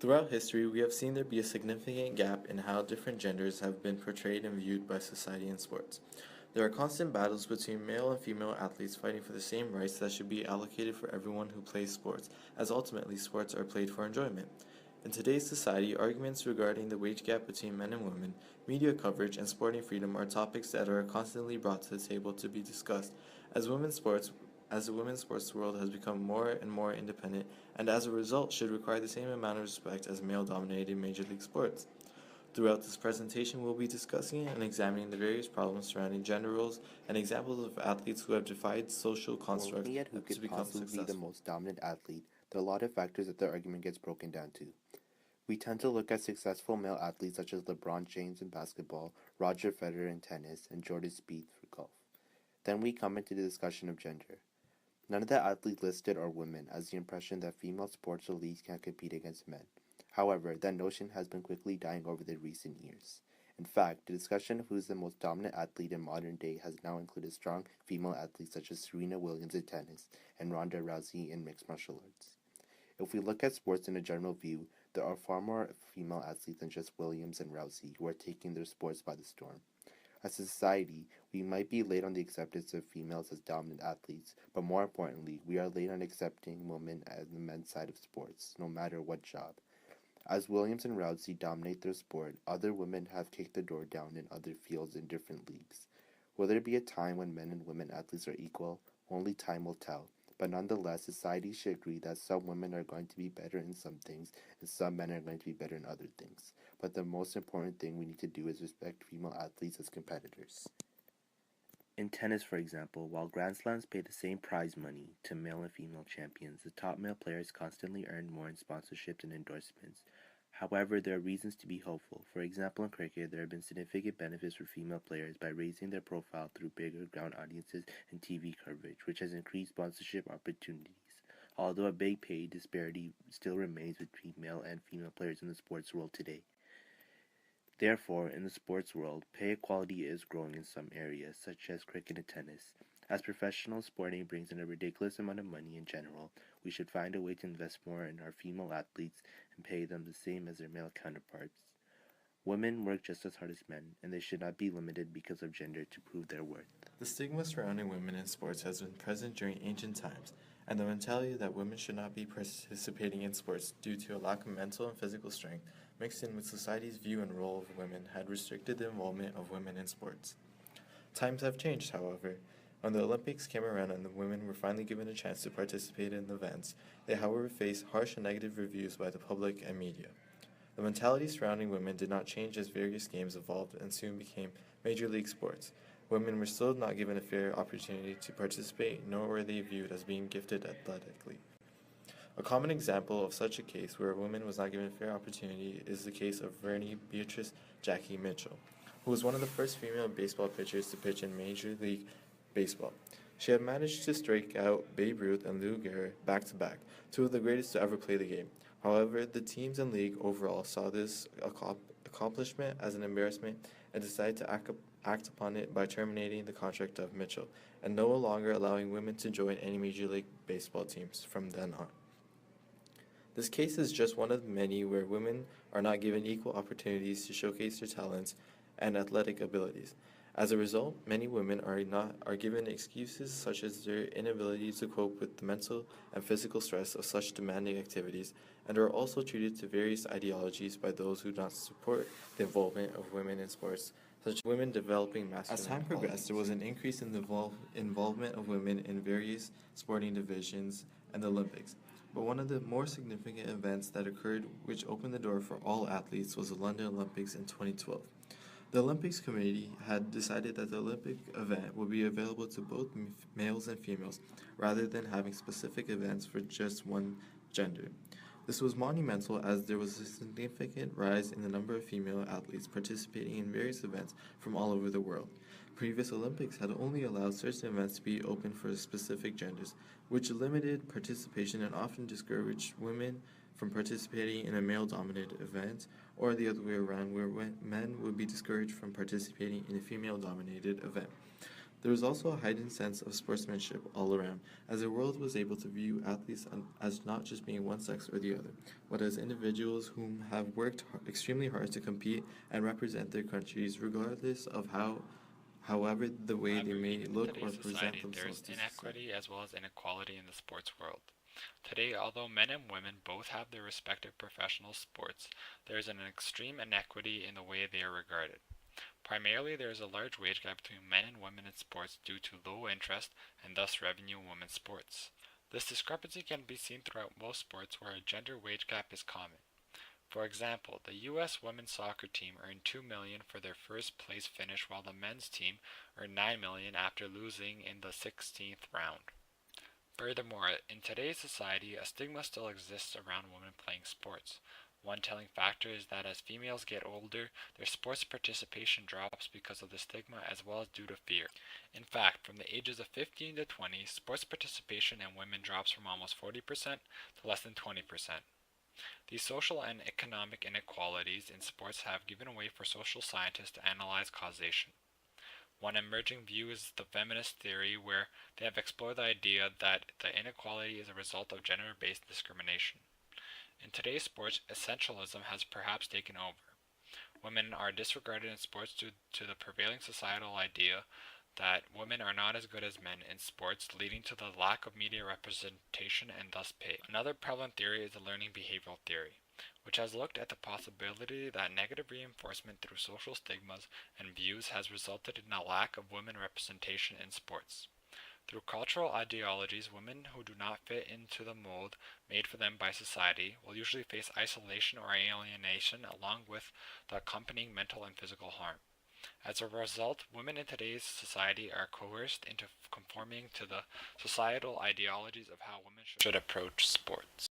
Throughout history, we have seen there be a significant gap in how different genders have been portrayed and viewed by society in sports. There are constant battles between male and female athletes fighting for the same rights that should be allocated for everyone who plays sports, as ultimately sports are played for enjoyment. In today's society, arguments regarding the wage gap between men and women, media coverage, and sporting freedom are topics that are constantly brought to the table to be discussed, as women's sports as the women's sports world has become more and more independent, and as a result should require the same amount of respect as male-dominated major league sports. Throughout this presentation, we'll be discussing and examining the various problems surrounding gender roles and examples of athletes who have defied social When constructs looking at who to could become possibly be the successful. most dominant athlete, there are a lot of factors that the argument gets broken down to. We tend to look at successful male athletes such as LeBron James in basketball, Roger Federer in tennis, and Jordan Spieth for golf. Then we come into the discussion of gender. None of the athletes listed are women, as the impression that female sports or leagues can't compete against men. However, that notion has been quickly dying over the recent years. In fact, the discussion of who's the most dominant athlete in modern day has now included strong female athletes such as Serena Williams in tennis and Ronda Rousey in mixed martial arts. If we look at sports in a general view, there are far more female athletes than just Williams and Rousey who are taking their sports by the storm. As a society, we might be late on the acceptance of females as dominant athletes, but more importantly, we are late on accepting women as the men's side of sports, no matter what job. As Williams and Rousey dominate their sport, other women have kicked the door down in other fields in different leagues. Will there be a time when men and women athletes are equal? Only time will tell. But nonetheless, society should agree that some women are going to be better in some things and some men are going to be better in other things. But the most important thing we need to do is respect female athletes as competitors. In tennis, for example, while Grand Slams pay the same prize money to male and female champions, the top male players constantly earn more in sponsorships and endorsements. However, there are reasons to be hopeful. For example, in cricket, there have been significant benefits for female players by raising their profile through bigger ground audiences and TV coverage, which has increased sponsorship opportunities. Although a big pay disparity still remains between male and female players in the sports world today. Therefore, in the sports world, pay equality is growing in some areas, such as cricket and tennis. As professional sporting brings in a ridiculous amount of money in general, we should find a way to invest more in our female athletes and pay them the same as their male counterparts. Women work just as hard as men, and they should not be limited because of gender to prove their worth. The stigma surrounding women in sports has been present during ancient times, and the mentality that women should not be participating in sports due to a lack of mental and physical strength, mixed in with society's view and role of women, had restricted the involvement of women in sports. Times have changed, however. When the Olympics came around and the women were finally given a chance to participate in the events, they, however, faced harsh and negative reviews by the public and media. The mentality surrounding women did not change as various games evolved and soon became major league sports. Women were still not given a fair opportunity to participate, nor were they viewed as being gifted athletically. A common example of such a case where a woman was not given a fair opportunity is the case of Vernie Beatrice Jackie Mitchell, who was one of the first female baseball pitchers to pitch in Major League Baseball. She had managed to strike out Babe Ruth and Lou Gehrig back-to-back, two of the greatest to ever play the game. However, the teams and league overall saw this accomplishment as an embarrassment and decided to act upon it by terminating the contract of Mitchell and no longer allowing women to join any Major League Baseball teams from then on. This case is just one of many where women are not given equal opportunities to showcase their talents and athletic abilities. As a result, many women are given excuses such as their inability to cope with the mental and physical stress of such demanding activities, and are also treated to various ideologies by those who do not support the involvement of women in sports, such as women developing masculine. As time progressed, there was an increase in the involvement of women in various sporting divisions and the Olympics. But one of the more significant events that occurred which opened the door for all athletes was the London Olympics in 2012. The Olympics Committee had decided that the Olympic event would be available to both males and females, rather than having specific events for just one gender. This was monumental as there was a significant rise in the number of female athletes participating in various events from all over the world. Previous Olympics had only allowed certain events to be open for specific genders, which limited participation and often discouraged women from participating in a male-dominated event, or the other way around, where men would be discouraged from participating in a female-dominated event. There was also a heightened sense of sportsmanship all around, as the world was able to view athletes as not just being one sex or the other, but as individuals whom have worked extremely hard to compete and represent their countries, regardless of however the way they may look or Today's present society, themselves there's to society. inequity as well as inequality in the sports world. Today, although men and women both have their respective professional sports, there is an extreme inequity in the way they are regarded. Primarily, there is a large wage gap between men and women in sports due to low interest and thus revenue in women's sports. This discrepancy can be seen throughout most sports where a gender wage gap is common. For example, the US women's soccer team earned $2 million for their first place finish while the men's team earned $9 million after losing in the 16th round. Furthermore, in today's society, a stigma still exists around women playing sports. One telling factor is that as females get older, their sports participation drops because of the stigma as well as due to fear. In fact, from the ages of 15 to 20, sports participation in women drops from almost 40% to less than 20%. These social and economic inequalities in sports have given way for social scientists to analyze causation. One emerging view is the feminist theory, where they have explored the idea that the inequality is a result of gender-based discrimination. In today's sports, essentialism has perhaps taken over. Women are disregarded in sports due to the prevailing societal idea that women are not as good as men in sports, leading to the lack of media representation and thus pay. Another prevalent theory is the learning behavioral theory, which has looked at the possibility that negative reinforcement through social stigmas and views has resulted in a lack of women representation in sports. Through cultural ideologies, women who do not fit into the mold made for them by society will usually face isolation or alienation along with the accompanying mental and physical harm. As a result, women in today's society are coerced into conforming to the societal ideologies of how women should approach sports.